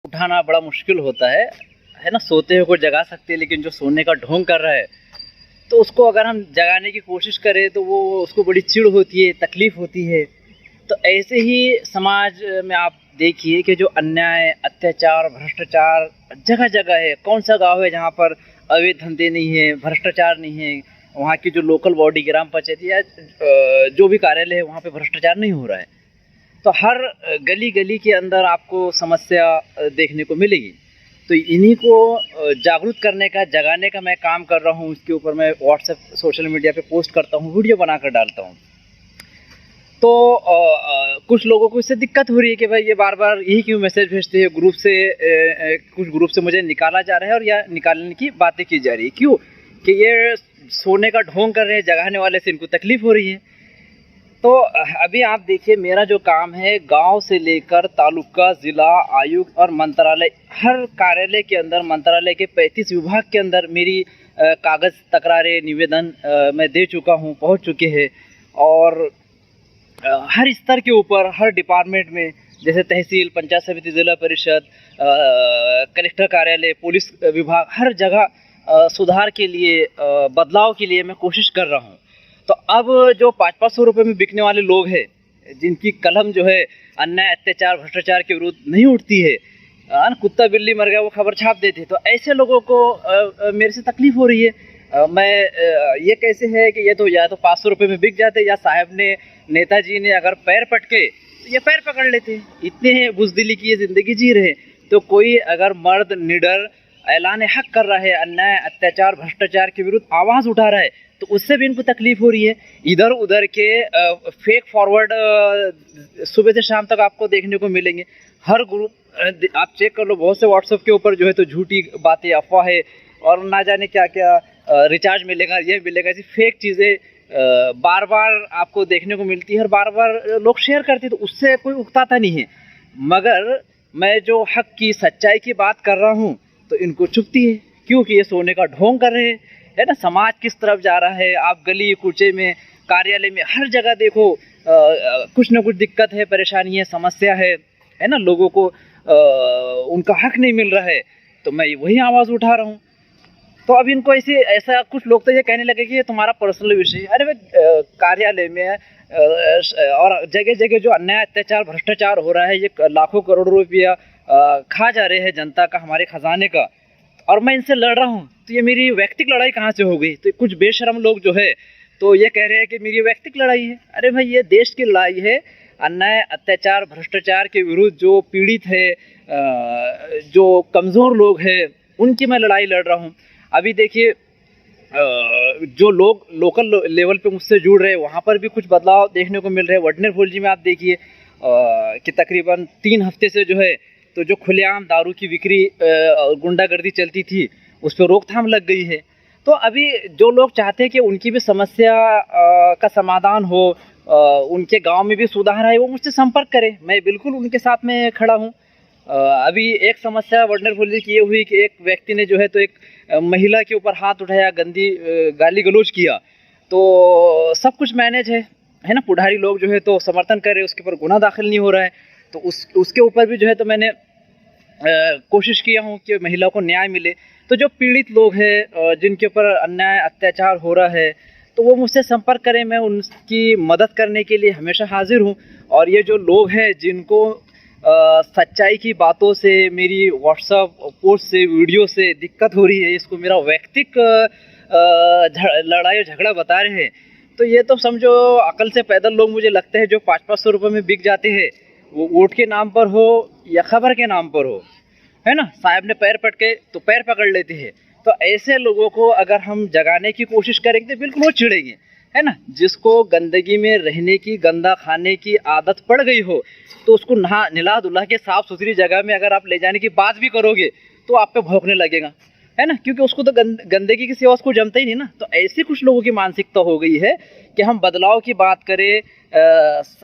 उठाना बड़ा मुश्किल होता है ना। सोते हुए को जगा सकते हैं, लेकिन जो सोने का ढोंग कर रहा है तो उसको अगर हम जगाने की कोशिश करें तो वो उसको बड़ी चिढ़ होती है, तकलीफ़ होती है। तो ऐसे ही समाज में आप देखिए कि जो अन्याय, अत्याचार, भ्रष्टाचार जगह जगह है। कौन सा गांव है जहां पर अवैध धंधे नहीं है, भ्रष्टाचार नहीं है? वहाँ की जो लोकल बॉडी, ग्राम पंचायत या जो भी कार्यालय है, वहाँ पे भ्रष्टाचार नहीं हो रहा है। तो हर गली गली के अंदर आपको समस्या देखने को मिलेगी। तो इन्हीं को जागरूक करने का, जगाने का मैं काम कर रहा हूँ। इसके ऊपर मैं व्हाट्सएप, सोशल मीडिया पे पोस्ट करता हूँ, वीडियो बनाकर डालता हूँ। तो कुछ लोगों को इससे दिक्कत हो रही है कि भाई ये बार बार यही क्यों मैसेज भेजते हैं ग्रुप से। कुछ ग्रुप से मुझे निकाला जा रहा है और या निकालने की बातें की जा रही है। क्यों? कि ये सोने का ढोंग कर रहे हैं, जगाने वाले से इनको तकलीफ़ हो रही है। तो अभी आप देखिए, मेरा जो काम है गांव से लेकर तालुका, ज़िला, आयुक्त और मंत्रालय, हर कार्यालय के अंदर, मंत्रालय के 35 विभाग के अंदर मेरी कागज़, तकरारें, निवेदन मैं दे चुका हूँ, पहुँच चुके हैं। और हर स्तर के ऊपर, हर डिपार्टमेंट में, जैसे तहसील, पंचायत समिति, जिला परिषद, कलेक्टर कार्यालय, पुलिस विभाग, हर जगह सुधार के लिए, बदलाव के लिए मैं कोशिश कर रहा हूँ। तो अब जो 500-500 रुपये में बिकने वाले लोग हैं, जिनकी कलम जो है अन्याय, अत्याचार, भ्रष्टाचार के विरुद्ध नहीं उठती है, कुत्ता बिल्ली मर गया वो खबर छाप देते, तो ऐसे लोगों को मेरे से तकलीफ़ हो रही है। ये कैसे है कि ये तो या तो 500 रुपये में बिक जाते, या साहब ने, नेताजी ने अगर पैर पटके तो ये पैर पकड़ लेते। इतने बुज़दिली की ये ज़िंदगी जी रहे। तो कोई अगर मर्द निडर ऐलान हक कर रहा है, अन्याय, अत्याचार, भ्रष्टाचार के विरुद्ध आवाज़ उठा रहा है, तो उससे भी इनको तकलीफ़ हो रही है। इधर उधर के फेक फॉरवर्ड सुबह से शाम तक आपको देखने को मिलेंगे। हर ग्रुप आप चेक कर लो, बहुत से व्हाट्सएप के ऊपर जो है तो झूठी बातें, अफवाहें और ना जाने क्या क्या, रिचार्ज मिलेगा, ये मिलेगा, ऐसी फेक चीज़ें बार बार आपको देखने को मिलती है और बार बार लोग शेयर करते हैं। तो उससे कोई उकताता नहीं है। मगर मैं जो हक की, सच्चाई की बात कर रहा हूँ तो इनको चुभती है, क्योंकि ये सोने का ढोंग कर रहे हैं, है ना। समाज किस तरफ जा रहा है, आप गली कूचे में, कार्यालय में, हर जगह देखो कुछ ना कुछ दिक्कत है, परेशानी है, समस्या है ना। लोगों को उनका हक नहीं मिल रहा है, तो मैं वही आवाज़ उठा रहा हूँ। तो अब इनको ऐसा कुछ लोग तो ये कहने लगे कि ये तुम्हारा पर्सनल विषय है। अरे भाई, कार्यालय में और जगह जगह जो अन्याय, अत्याचार, भ्रष्टाचार हो रहा है, ये लाखों करोड़ों रुपया खा जा रहे हैं जनता का, हमारे खजाने का, और मैं इनसे लड़ रहा हूँ। तो ये मेरी व्यक्तिगत लड़ाई कहाँ से हो गई? तो कुछ बेशरम लोग जो है तो ये कह रहे हैं कि मेरी व्यक्तिगत लड़ाई है। अरे भाई, ये देश की लड़ाई है। अन्याय, अत्याचार, भ्रष्टाचार के विरुद्ध जो पीड़ित है, जो कमज़ोर लोग हैं, उनकी मैं लड़ाई लड़ रहा हूँ। अभी देखिए, जो लोग लोकल लेवल पे मुझसे जुड़ रहे हैं, वहाँ पर भी कुछ बदलाव देखने को मिल रहे हैं। वडनेर जी में आप देखिए कि तकरीबन 3 हफ्ते से जो है तो जो खुलेआम दारू की बिक्री, गुंडागर्दी चलती थी, उस पर रोकथाम लग गई है। तो अभी जो लोग चाहते हैं कि उनकी भी समस्या का समाधान हो, उनके गांव में भी सुधार आए, वो मुझसे संपर्क करें। मैं बिल्कुल उनके साथ में खड़ा हूं। अभी एक समस्या वडनेर की ये हुई कि एक व्यक्ति ने जो है तो एक महिला के ऊपर हाथ उठाया, गंदी गाली गलौज किया। तो सब कुछ मैनेज है ना। पुढ़ारी लोग जो है तो समर्थन कर रहे हैं, उसके ऊपर गुनाह दाखिल नहीं हो रहा है। तो उसके ऊपर भी जो है तो मैंने कोशिश किया हूँ कि महिला को न्याय मिले। तो जो पीड़ित लोग हैं, जिनके ऊपर अन्याय, अत्याचार हो रहा है, तो वो मुझसे संपर्क करें। मैं उनकी मदद करने के लिए हमेशा हाजिर हूँ। और ये जो लोग हैं जिनको सच्चाई की बातों से, मेरी व्हाट्सएप पोस्ट से, वीडियो से दिक्कत हो रही है, इसको मेरा व्यक्तिगत लड़ाई और झगड़ा बता रहे हैं, तो ये तो समझो अकल से पैदल लोग मुझे लगते हैं जो 500-500 रुपये में बिक जाते हैं, वो वोट के नाम पर हो या खबर के नाम पर हो, है ना। साहब ने पैर पटके तो पैर पकड़ लेते हैं। तो ऐसे लोगों को अगर हम जगाने की कोशिश करेंगे तो बिल्कुल वो चिढ़ेंगे, है ना। जिसको गंदगी में रहने की, गंदा खाने की आदत पड़ गई हो, तो उसको निला धुला के साफ़ सुथरी जगह में अगर आप ले जाने की बात भी करोगे तो आप पे भौंकने लगेगा, है ना। क्योंकि उसको तो गंदगी की सेवा उसको जमता ही नहीं ना। तो ऐसी कुछ लोगों की मानसिकता हो गई है कि हम बदलाव की बात करें,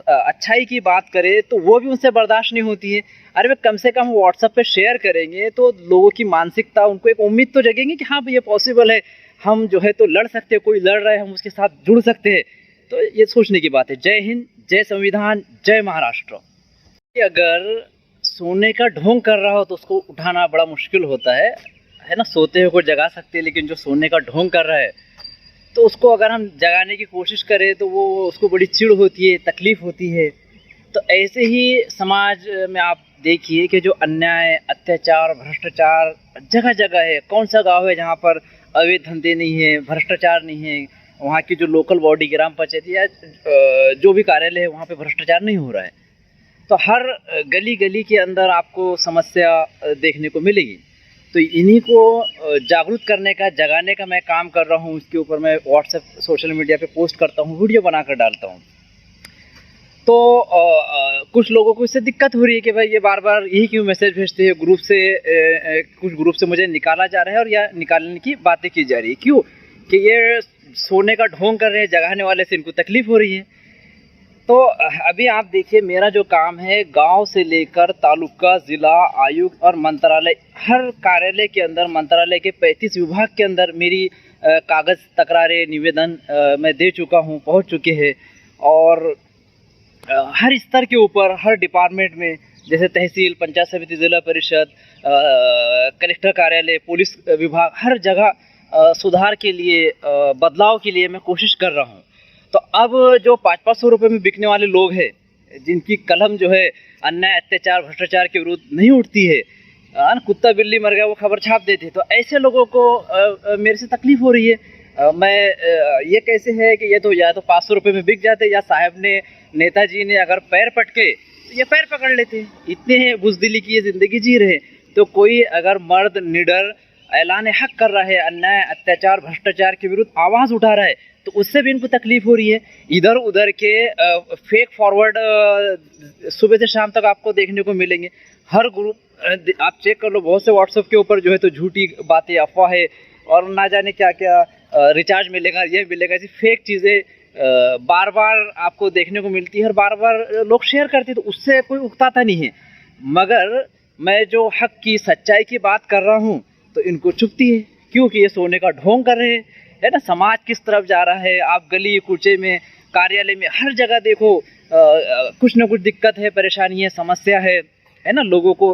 अच्छाई की बात करें, तो वो भी उनसे बर्दाश्त नहीं होती है। अरे वे कम से कम व्हाट्सएप पे शेयर करेंगे तो लोगों की मानसिकता, उनको एक उम्मीद तो जगेगी कि हाँ ये पॉसिबल है, हम जो है तो लड़ सकते हैं, कोई लड़ रहा है, हम उसके साथ जुड़ सकते हैं। तो ये सोचने की बात है। जय हिंद, जय संविधान, जय महाराष्ट्र। अगर सोने का ढोंग कर रहा हो तो उसको उठाना बड़ा मुश्किल होता है ना। सोते हुए कोई जगा सकते हैं, लेकिन जो सोने का ढोंग कर रहा है तो उसको अगर हम जगाने की कोशिश करें तो वो उसको बड़ी चिढ़ होती है, तकलीफ़ होती है। तो ऐसे ही समाज में आप देखिए कि जो अन्याय, अत्याचार, भ्रष्टाचार जगह जगह है। कौन सा गांव है जहाँ पर अवैध धंधे नहीं है, भ्रष्टाचार नहीं है? वहाँ की जो लोकल बॉडी, ग्राम पंचायत या जो भी कार्यालय है, वहाँ पे भ्रष्टाचार नहीं हो रहा है। तो हर गली गली के अंदर आपको समस्या देखने को मिलेगी। तो इन्हीं को जागरूक करने का, जगाने का मैं काम कर रहा हूँ। इसके ऊपर मैं व्हाट्सएप, सोशल मीडिया पे पोस्ट करता हूँ, वीडियो बनाकर डालता हूँ। तो कुछ लोगों को इससे दिक्कत हो रही है कि भाई ये बार बार यही क्यों मैसेज भेजते हैं ग्रुप से, कुछ ग्रुप से मुझे निकाला जा रहा है और या निकालने की बातें की जा रही है। क्यों? कि ये सोने का ढोंग कर रहे हैं, जगाने वाले से इनको तकलीफ़ हो रही है। तो अभी आप देखिए, मेरा जो काम है गांव से लेकर तालुका, ज़िला, आयुक्त और मंत्रालय, हर कार्यालय के अंदर, मंत्रालय के 35 विभाग के अंदर मेरी कागज़, तकरारें, निवेदन मैं दे चुका हूँ, पहुँच चुके हैं। और हर स्तर के ऊपर, हर डिपार्टमेंट में, जैसे तहसील, पंचायत समिति, जिला परिषद, कलेक्टर कार्यालय, पुलिस विभाग, हर जगह सुधार के लिए, बदलाव के लिए मैं कोशिश कर रहा हूँ। तो अब जो 500-500 रुपये में बिकने वाले लोग हैं, जिनकी कलम जो है अन्याय, अत्याचार, भ्रष्टाचार के विरुद्ध नहीं उठती है, कुत्ता बिल्ली मर गया वो खबर छाप देते, तो ऐसे लोगों को मेरे से तकलीफ़ हो रही है। ये कैसे है कि ये तो या तो 500 रुपये में बिक जाते, या साहब ने, नेताजी ने अगर पैर पटके तो ये पैर पकड़ लेते। इतने बुज़दिली की ये ज़िंदगी जी रहे। तो कोई अगर मर्द निडर ऐलान हक कर रहा है, अन्याय, अत्याचार, भ्रष्टाचार के विरुद्ध आवाज़ उठा रहा है, तो उससे भी इनको तकलीफ़ हो रही है। इधर उधर के फेक फॉरवर्ड सुबह से शाम तक आपको देखने को मिलेंगे। हर ग्रुप आप चेक कर लो, बहुत से व्हाट्सएप के ऊपर जो है तो झूठी बातें, अफवाह है, और ना जाने क्या क्या रिचार्ज मिलेगा, ये मिलेगा, ऐसी फेक चीज़ें बार बार आपको देखने को मिलती है और बार बार लोग शेयर करते हैं। तो उससे कोई उकताता नहीं है। मगर मैं जो हक की, सच्चाई की बात कर रहा हूँ तो इनको चुभती है, क्योंकि ये सोने का ढोंग कर रहे हैं, है ना। समाज किस तरफ जा रहा है, आप गली कूचे में, कार्यालय में, हर जगह देखो कुछ ना कुछ दिक्कत है, परेशानी है, समस्या है ना। लोगों को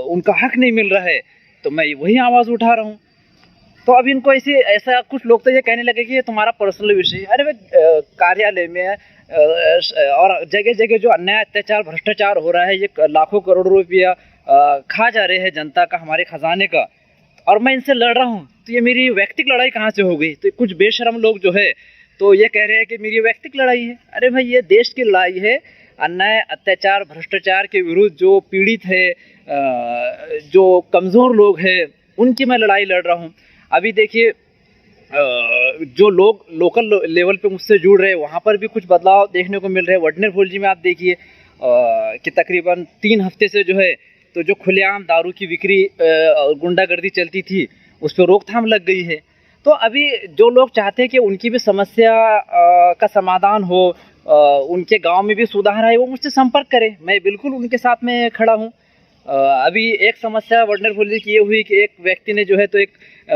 उनका हक नहीं मिल रहा है, तो मैं वही आवाज़ उठा रहा हूँ। तो अब इनको ऐसा कुछ लोग तो ये कहने लगे कि ये तुम्हारा पर्सनल विषय है। अरे भाई, कार्यालय में और जगह जगह जो अन्याय, अत्याचार, भ्रष्टाचार हो रहा है, ये लाखों करोड़ों रुपया खा जा रहे हैं जनता का, हमारे खजाने का, और मैं इनसे लड़ रहा हूँ। तो ये मेरी व्यक्तिगत लड़ाई कहाँ से हो गई? तो कुछ बेशरम लोग जो है तो ये कह रहे हैं कि मेरी व्यक्तिगत लड़ाई है। अरे भाई, ये देश की लड़ाई है। अन्याय, अत्याचार, भ्रष्टाचार के विरुद्ध जो पीड़ित है, जो कमज़ोर लोग हैं, उनकी मैं लड़ाई लड़ रहा हूँ। अभी देखिए, जो लोग लोकल लेवल पे मुझसे जुड़ रहे हैं, वहाँ पर भी कुछ बदलाव देखने को मिल रहे हैं। वडनेर फुलजी में आप देखिए कि तकरीबन 3 हफ्ते से जो है तो जो खुलेआम दारू की बिक्री, गुंडागर्दी चलती थी, उस पर रोकथाम लग गई है। तो अभी जो लोग चाहते हैं कि उनकी भी समस्या का समाधान हो, उनके गांव में भी सुधार आए, वो मुझसे संपर्क करें। मैं बिल्कुल उनके साथ में खड़ा हूं। अभी एक समस्या वडनेर फुलजी की ये हुई कि एक व्यक्ति ने जो है तो एक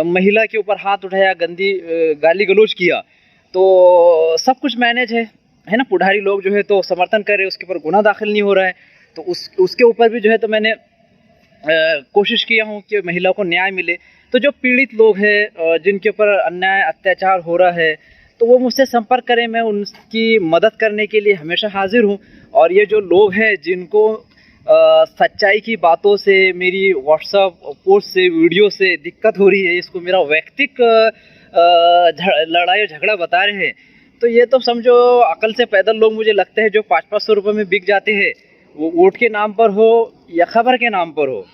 महिला के ऊपर हाथ उठाया, गंदी गाली गलौज किया। तो सब कुछ मैनेज है ना। पुढ़ारी लोग जो है तो समर्थन कर रहे, उसके ऊपर गुनाह दाखिल नहीं हो रहा है। तो उसके ऊपर भी जो है तो मैंने कोशिश किया हूँ कि महिला को न्याय मिले। तो जो पीड़ित लोग हैं, जिनके ऊपर अन्याय, अत्याचार हो रहा है, तो वो मुझसे संपर्क करें। मैं उनकी मदद करने के लिए हमेशा हाजिर हूँ। और ये जो लोग हैं जिनको सच्चाई की बातों से, मेरी व्हाट्सएप पोस्ट से, वीडियो से दिक्कत हो रही है, इसको मेरा व्यक्तिगत लड़ाई और झगड़ा बता रहे हैं, तो ये तो समझो अकल से पैदल लोग मुझे लगते हैं जो 500-500 रुपये में बिक जाते हैं, वो वोट के नाम पर हो या खबर के नाम पर हो,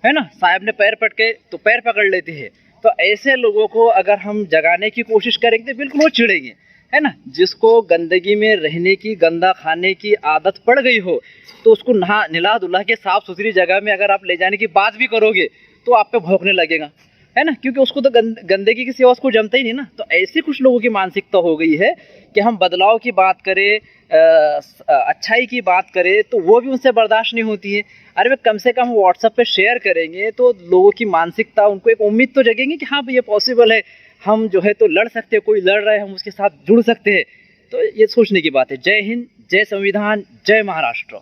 है ना। साहब ने पैर पटके तो पैर पकड़ लेते हैं। तो ऐसे लोगों को अगर हम जगाने की कोशिश करेंगे तो बिल्कुल वो चिढ़ेंगे, है ना। जिसको गंदगी में रहने की, गंदा खाने की आदत पड़ गई हो, तो उसको निला धुला के साफ़ सुथरी जगह में अगर आप ले जाने की बात भी करोगे तो आप पे भौंकने लगेगा, है ना। क्योंकि उसको तो गंदगी की सेवा उसको जमता ही नहीं ना। तो ऐसी कुछ लोगों की मानसिकता हो गई है कि हम बदलाव की बात करें, अच्छाई की बात करें, तो वो भी उनसे बर्दाश्त नहीं होती है। अरे कम से कम व्हाट्सएप पे शेयर करेंगे तो लोगों की मानसिकता, उनको एक उम्मीद तो जगेगी कि हाँ ये पॉसिबल है, हम जो है तो लड़ सकते हैं, कोई लड़ रहा है हम उसके साथ जुड़ सकते हैं। तो ये सोचने की बात है। जय हिंद, जय संविधान, जय महाराष्ट्र।